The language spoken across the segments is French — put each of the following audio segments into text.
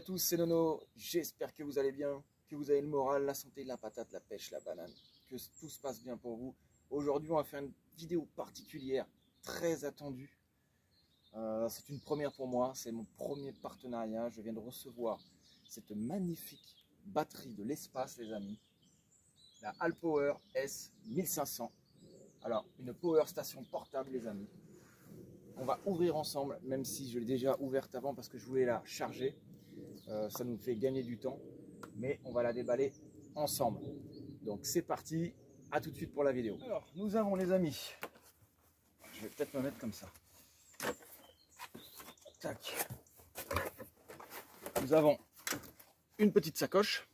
tous, c'est Nono. J'espère que vous allez bien, que vous avez le moral, la santé, la patate, la pêche, la banane, que tout se passe bien pour vous. Aujourd'hui, on va faire une vidéo particulière, très attendue. C'est une première pour moi, c'est mon premier partenariat. Je viens de recevoir cette magnifique batterie de l'espace, les amis. La Alpower S1500. Alors, une power station portable, les amis. On va ouvrir ensemble, même si je l'ai déjà ouverte avant parce que je voulais la charger. Ça nous fait gagner du temps, mais on va la déballer ensemble. Donc c'est parti, à tout de suite pour la vidéo. Alors, nous avons, les amis, je vais peut-être me mettre comme ça. Tac. Nous avons une petite sacoche.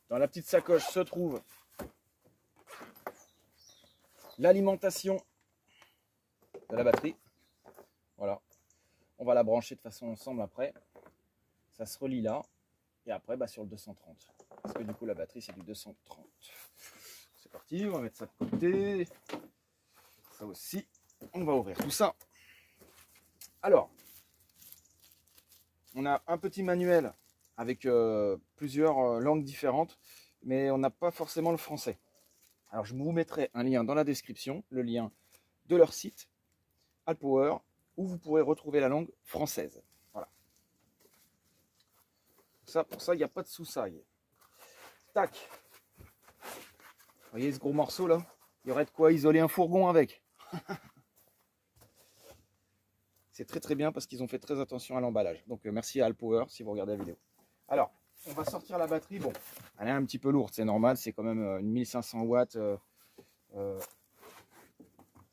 Dans la petite sacoche se trouve l'alimentation de la batterie. Voilà, on va la brancher de façon ensemble après. Ça se relie là et après sur le 230 parce que du coup la batterie c'est du 230. C'est parti, on va mettre ça de côté. Ça aussi, on va ouvrir tout ça. Alors, on a un petit manuel avec plusieurs langues différentes, mais on n'a pas forcément le français. Alors je vous mettrai un lien dans la description, le lien de leur site Alpower, où vous pourrez retrouver la langue française. Voilà. Pour ça, il n'y a pas de sous-saille. Tac. Vous voyez ce gros morceau là? Il y aurait de quoi isoler un fourgon avec. C'est très bien parce qu'ils ont fait très attention à l'emballage. Donc merci à Alpower si vous regardez la vidéo. Alors, on va sortir la batterie. Bon, elle est un petit peu lourde, c'est normal. C'est quand même une 1500 watts.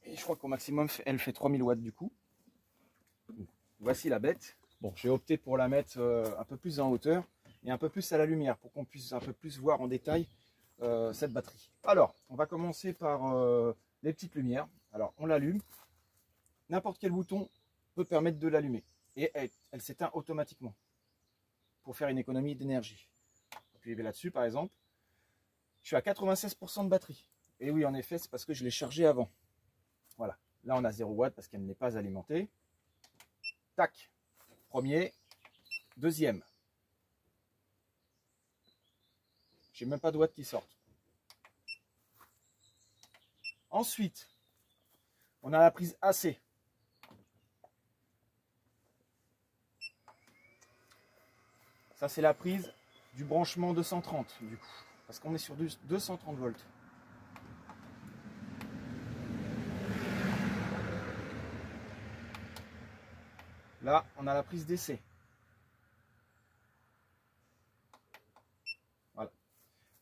Et je crois qu'au maximum, elle fait 3000 watts du coup. Voici la bête. Bon, j'ai opté pour la mettre un peu plus en hauteur et un peu plus à la lumière pour qu'on puisse un peu plus voir en détail cette batterie. Alors, on va commencer par les petites lumières. Alors, on l'allume. N'importe quel bouton peut permettre de l'allumer et elle s'éteint automatiquement pour faire une économie d'énergie. Appuyez là-dessus, par exemple. Je suis à 96% de batterie. Et oui, en effet, c'est parce que je l'ai chargé avant. Voilà. Là, on a 0 watts parce qu'elle n'est pas alimentée. Tac. Premier. Deuxième. J'ai même pas de watts qui sortent. Ensuite, on a la prise AC. Ça, c'est la prise du branchement 230 du coup, parce qu'on est sur du 230 volts. Là, on a la prise DC. Voilà.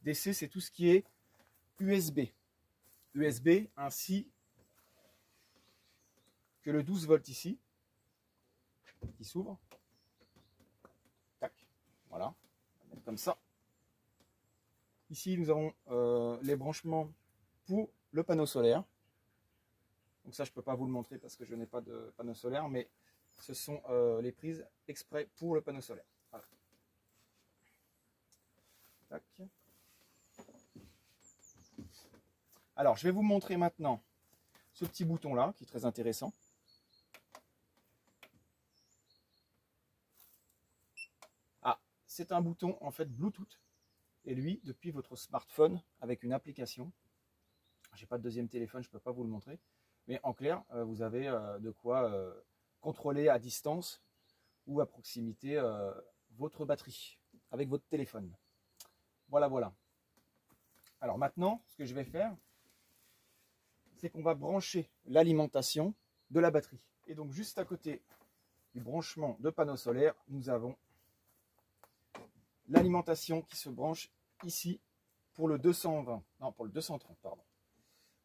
DC, c'est tout ce qui est USB. USB ainsi que le 12 volts ici, qui s'ouvre. Tac. Voilà. On va mettre comme ça. Ici, nous avons les branchements pour le panneau solaire. Donc ça, je ne peux pas vous le montrer parce que je n'ai pas de panneau solaire, mais ce sont les prises exprès pour le panneau solaire. Voilà. Tac. Alors, je vais vous montrer maintenant ce petit bouton-là, qui est très intéressant. Ah, c'est un bouton en fait Bluetooth. Et lui, depuis votre smartphone, avec une application. J'ai pas de deuxième téléphone, je ne peux pas vous le montrer. Mais en clair, vous avez de quoi contrôler à distance ou à proximité votre batterie avec votre téléphone. Voilà, voilà. Alors maintenant, ce que je vais faire, c'est qu'on va brancher l'alimentation de la batterie. Et donc juste à côté du branchement de panneau solaire, nous avons l'alimentation qui se branche ici pour le 220, non pour le 230, pardon.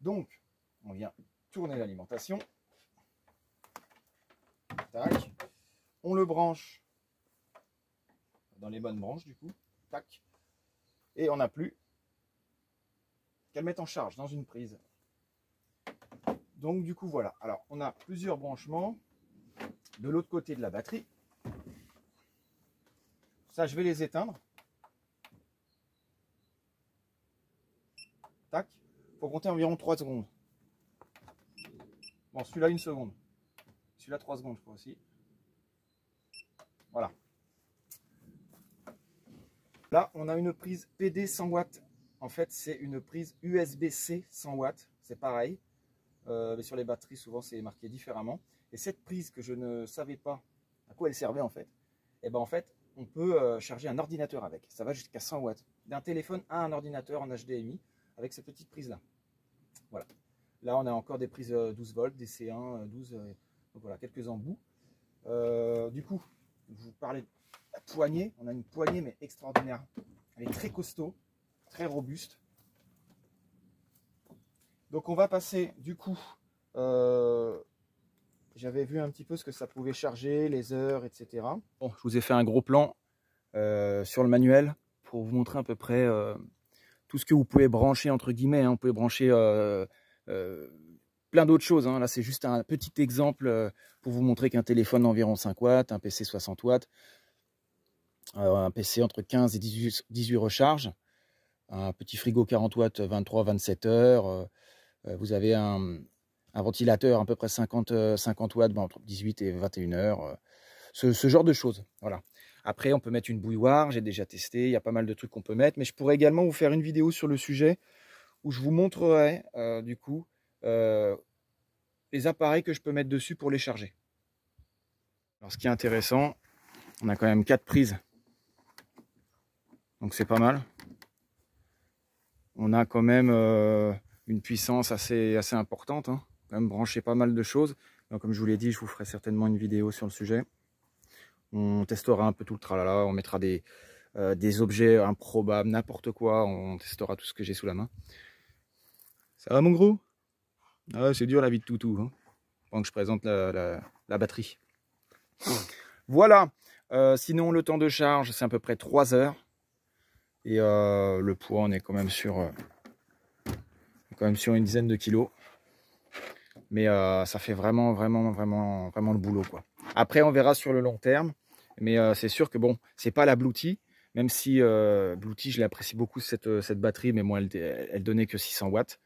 Donc, on vient tourner l'alimentation. Tac. On le branche dans les bonnes branches du coup. Tac. Et on n'a plus qu'à le mettre en charge dans une prise. Donc du coup voilà. Alors on a plusieurs branchements de l'autre côté de la batterie. Ça, je vais les éteindre. Tac. Il faut compter environ 3 secondes. Bon, celui-là 1 seconde. Celui-là 3 secondes, je crois aussi. Voilà. Là, on a une prise PD 100 watts. En fait, c'est une prise USB-C 100 watts. C'est pareil. Mais sur les batteries, souvent, c'est marqué différemment. Et cette prise que je ne savais pas à quoi elle servait en fait, et ben en fait, on peut charger un ordinateur avec. Ça va jusqu'à 100 watts. D'un téléphone à un ordinateur en HDMI avec cette petite prise-là. Voilà. Là, on a encore des prises 12 volts, des C1, 12, donc voilà, quelques embouts. Du coup, je vous parlais de la poignée. On a une poignée, mais extraordinaire. Elle est très costaud, très robuste. Donc, on va passer, du coup, j'avais vu un petit peu ce que ça pouvait charger, les heures, etc. Bon, je vous ai fait un gros plan sur le manuel pour vous montrer à peu près tout ce que vous pouvez brancher, entre guillemets. Hein. Vous pouvez brancher plein d'autres choses. Hein. Là, c'est juste un petit exemple pour vous montrer qu'un téléphone d'environ 5 watts, un PC 60 watts, un PC entre 15 et 18 recharges, un petit frigo 40 watts, 23-27 heures. Vous avez un ventilateur à peu près 50 watts, bon, entre 18 et 21 heures. Ce genre de choses. Voilà. Après, on peut mettre une bouilloire. J'ai déjà testé. Il y a pas mal de trucs qu'on peut mettre. Mais je pourrais également vous faire une vidéo sur le sujet où je vous montrerai du coup les appareils que je peux mettre dessus pour les charger. Alors, ce qui est intéressant, on a quand même 4 prises. Donc c'est pas mal. On a quand même une puissance assez importante. Hein. Quand même brancher pas mal de choses. Donc, comme je vous l'ai dit, je vous ferai certainement une vidéo sur le sujet. On testera un peu tout le tralala. On mettra des objets improbables, n'importe quoi. On testera tout ce que j'ai sous la main. Ça va mon gros? Ah, c'est dur la vie de toutou. Hein. Pendant que je présente la batterie. Voilà. Sinon, le temps de charge, c'est à peu près 3 heures. Et le poids, on est quand même sur une dizaine de kilos. Mais ça fait vraiment le boulot, quoi. Après, on verra sur le long terme. Mais c'est sûr que bon, c'est pas la Bluetooth. Même si Bluetooth, je l'apprécie beaucoup cette batterie, mais moi, elle donnait que 600 watts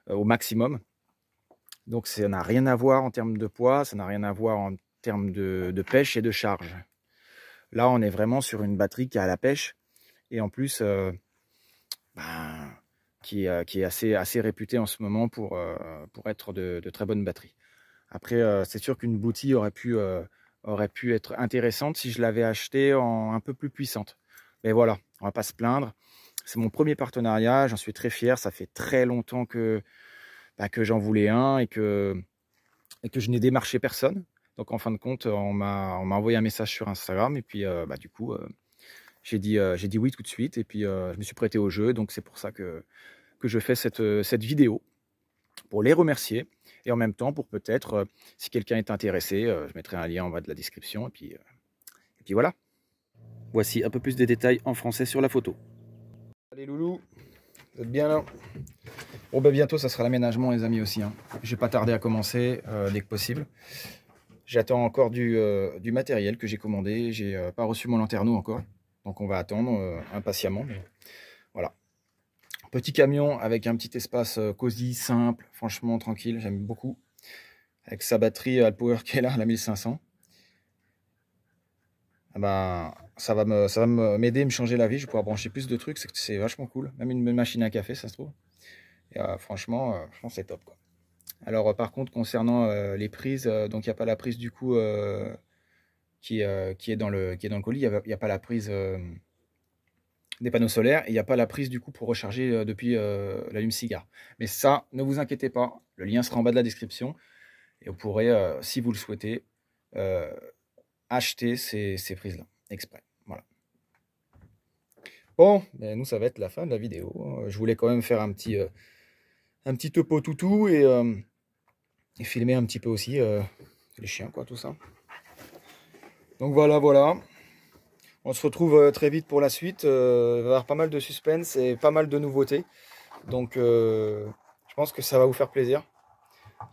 au maximum. Donc ça n'a rien à voir en termes de poids, ça n'a rien à voir en termes de pêche et de charge. Là, on est vraiment sur une batterie qui a la pêche et en plus qui est assez réputée en ce moment pour être de très bonnes batteries. Après, c'est sûr qu'une Bluetooth aurait pu être intéressante si je l'avais achetée un peu plus puissante. Mais voilà, on va pas se plaindre. C'est mon premier partenariat, j'en suis très fier. Ça fait très longtemps que j'en voulais un et que je n'ai démarché personne. Donc en fin de compte, on m'a envoyé un message sur Instagram et puis du coup, j'ai dit oui tout de suite et puis je me suis prêté au jeu. Donc c'est pour ça que je fais cette vidéo pour les remercier et en même temps pour peut-être, si quelqu'un est intéressé, je mettrai un lien en bas de la description et puis voilà. Voici un peu plus des détails en français sur la photo. Allez loulou, vous êtes bien là? Bon bah bientôt ça sera l'aménagement les amis aussi. Hein. Je vais pas tarder à commencer dès que possible. J'attends encore du matériel que j'ai commandé. J'ai pas reçu mon lanterneau encore. Donc on va attendre impatiemment. Mais voilà. Petit camion avec un petit espace cosy, simple, franchement tranquille, j'aime beaucoup. Avec sa batterie Alpower qui est là, la 1500. Ah ben, ça va m'aider, me changer la vie. Je vais pouvoir brancher plus de trucs, c'est vachement cool. Même une machine à café, ça se trouve. Et, franchement, c'est top, quoi. Alors par contre, concernant les prises, donc il n'y a pas la prise du coup qui est dans le colis, il n'y a pas la prise des panneaux solaires et il n'y a pas la prise du coup pour recharger depuis l'allume-cigare. Mais ça, ne vous inquiétez pas, le lien sera en bas de la description et vous pourrez, si vous le souhaitez, acheter ces prises-là, exprès. Voilà. Bon, ben, nous ça va être la fin de la vidéo. Je voulais quand même faire un petit topo toutou et filmer un petit peu aussi les chiens, quoi, tout ça. Donc voilà. On se retrouve très vite pour la suite. Il va y avoir pas mal de suspense et pas mal de nouveautés. Donc je pense que ça va vous faire plaisir.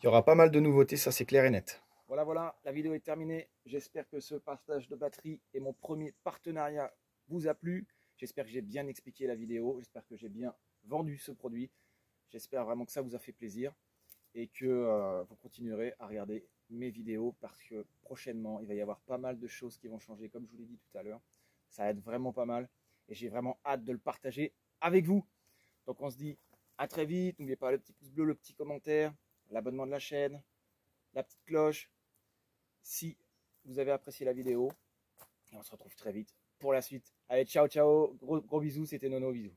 Il y aura pas mal de nouveautés, ça c'est clair et net. Voilà, la vidéo est terminée. J'espère que ce partage de batterie et mon premier partenariat vous a plu. J'espère que j'ai bien expliqué la vidéo. J'espère que j'ai bien vendu ce produit. J'espère vraiment que ça vous a fait plaisir et que vous continuerez à regarder mes vidéos parce que prochainement, il va y avoir pas mal de choses qui vont changer. Comme je vous l'ai dit tout à l'heure, ça va être vraiment pas mal. et j'ai vraiment hâte de le partager avec vous. Donc on se dit à très vite. N'oubliez pas le petit pouce bleu, le petit commentaire, l'abonnement de la chaîne, la petite cloche si vous avez apprécié la vidéo. Et on se retrouve très vite pour la suite. Allez, ciao, ciao. Gros bisous, c'était Nono, bisous.